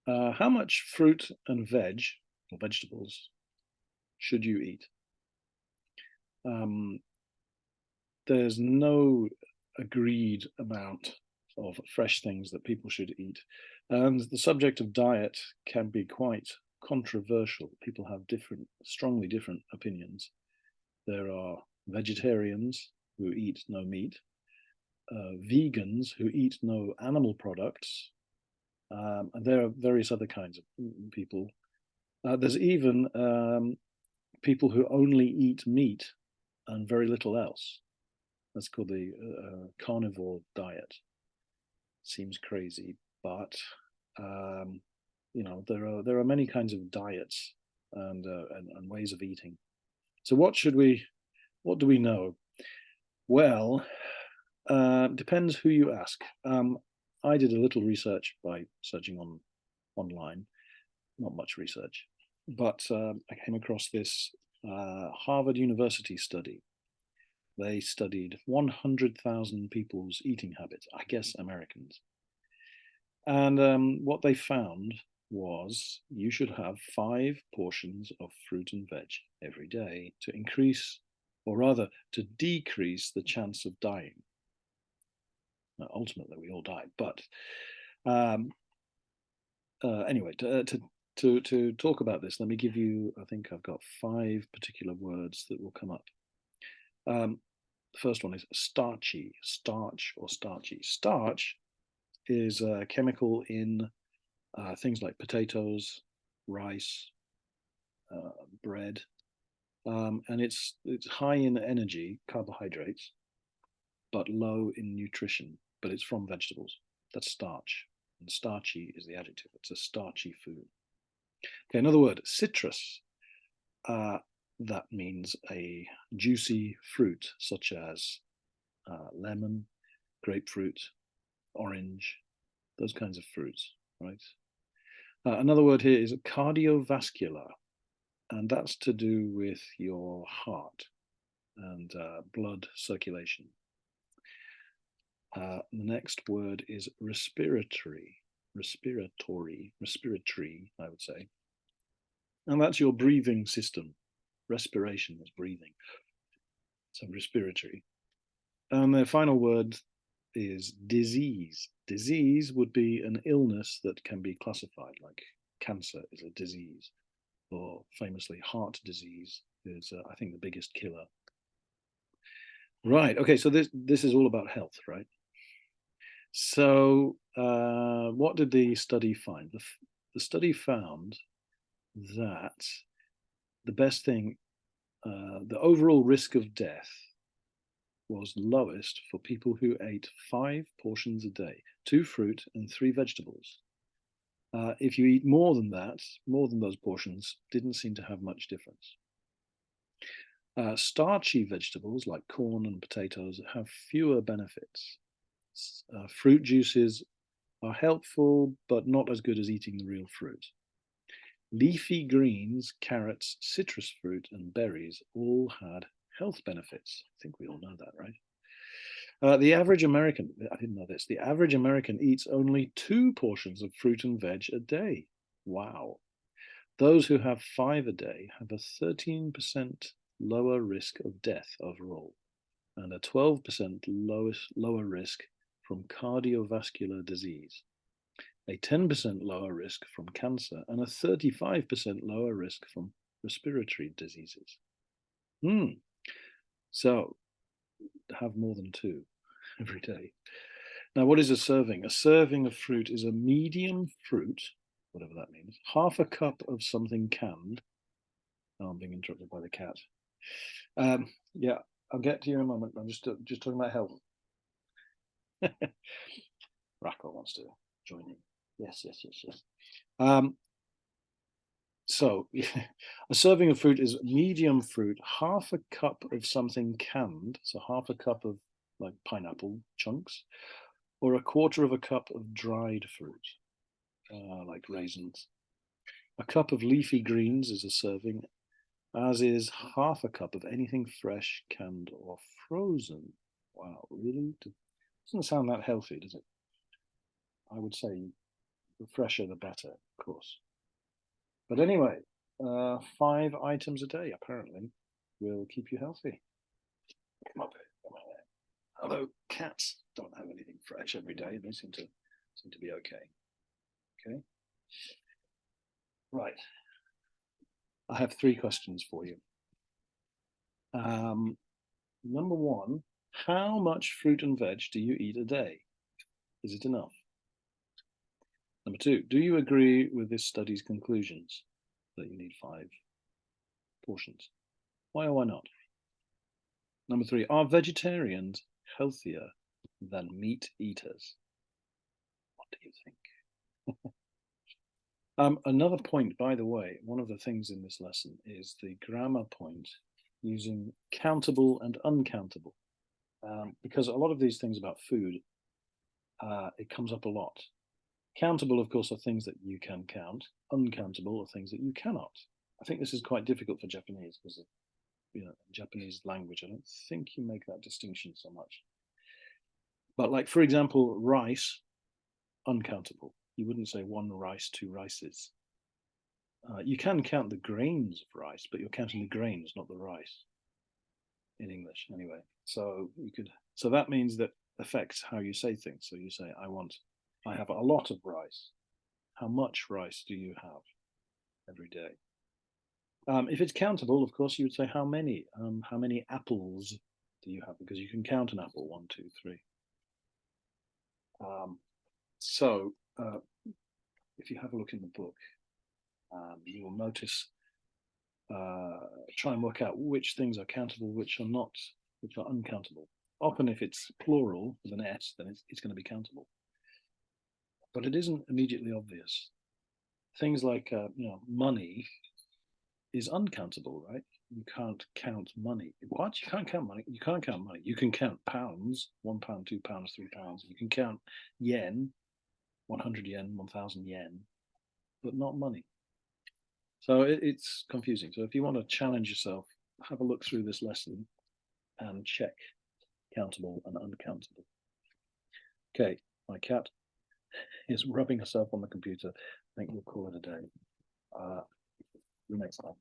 How much fruit and veg, or vegetables, should you eat? Um, there's no agreed amount of fresh things that people should eat. And the subject of diet can be quite controversial. People have strongly different opinions. There are vegetarians who eat no meat, vegans who eat no animal products, and there are various other kinds of people. There's even people who only eat meat and very little else. That's called the carnivore diet. Seems crazy, but um, there are many kinds of diets and ways of eating. So what do we know? Well, depends who you ask. I did a little research by searching online, not much research, but I came across this Harvard University study. They studied 100,000 people's eating habits, I guess Americans. And what they found was you should have 5 portions of fruit and veg every day to increase, or rather, to decrease the chance of dying. Now, ultimately, we all die, but um, anyway, to talk about this, let me give you. I think I've got 5 particular words that will come up. Um, the first one is starchy, starch or starchy. Starch is a chemical in things like potatoes, rice, bread, and it's high in energy, carbohydrates, but low in nutrition. But it's from vegetables. That's starch, and starchy is the adjective. It's a starchy food. Okay, another word, citrus. Uh, that means a juicy fruit, such as lemon, grapefruit, orange, those kinds of fruits, right? Another word here is cardiovascular, and that's to do with your heart and blood circulation. The next word is respiratory, I would say. And that's your breathing system. Respiration is breathing. So respiratory. And the final word is disease. Disease would be an illness that can be classified, like cancer is a disease, or famously, heart disease is, I think, the biggest killer. Right. Okay. So this is all about health, right? So what did the study find? The study found that the best thing, the overall risk of death was lowest for people who ate 5 portions a day, 2 fruit and 3 vegetables. If you eat more than that, more than those portions, didn't seem to have much difference. Starchy vegetables like corn and potatoes have fewer benefits. Fruit juices are helpful, but not as good as eating the real fruit. Leafy greens, carrots, citrus fruit, and berries all had health benefits. I think we all know that, right? The average American, I didn't know this, the average American eats only 2 portions of fruit and veg a day. Wow. Those who have 5 a day have a 13% lower risk of death overall and a 12% lower risk from cardiovascular disease, a 10% lower risk from cancer, and a 35% lower risk from respiratory diseases. So have more than 2 every day. Now, what is a serving? A serving of fruit is a medium fruit, whatever that means, half a cup of something canned. Oh, I'm being interrupted by the cat. Yeah, I'll get to you in a moment. I'm just talking about health. Racco wants to join in. Yes, yes, yes, yes. So, a serving of fruit is medium fruit, half a cup of something canned, so half a cup of like pineapple chunks, or a quarter of a cup of dried fruit, like raisins. A cup of leafy greens is a serving, as is half a cup of anything fresh, canned, or frozen. Wow, really? Doesn't sound that healthy, does it? I would say the fresher the better. course. But anyway, 5 items a day apparently will keep you healthy. Come up here. Come on there. Although cats don't have anything fresh every day, they seem to be okay. Okay. Right. I have 3 questions for you. Number 1, how much fruit and veg do you eat a day? Is it enough? Number 2, do you agree with this study's conclusions that you need 5 portions? Why or why not? Number 3, are vegetarians healthier than meat eaters? What do you think? Another point, by the way, one of the things in this lesson is the grammar point using countable and uncountable. Because a lot of these things about food, it comes up a lot. Countable, of course, are things that you can count. Uncountable are things that you cannot. I think this is quite difficult for Japanese because of, Japanese language. I don't think you make that distinction so much. But like, for example, rice, uncountable. You wouldn't say 1 rice, 2 rices. You can count the grains of rice, but you're counting the grains, not the rice. In English, anyway. So that means that affects how you say things. So you say, I have a lot of rice. How much rice do you have every day? If it's countable, of course, you would say how many apples do you have? Because you can count an apple, 1, 2, 3. If you have a look in the book, you will notice, try and work out which things are countable, which are not, which are uncountable. Often if it's plural with an S, then it's going to be countable. But it isn't immediately obvious. Things like, money is uncountable, right? You can't count money. What? You can't count money? You can't count money. You can count pounds, 1 pound, 2 pounds, 3 pounds. You can count yen, 100 yen, 1,000 yen, but not money. So it's confusing. So if you want to challenge yourself, have a look through this lesson and check countable and uncountable. Okay, my cat is rubbing herself on the computer. I think we'll call it a day. See you next time.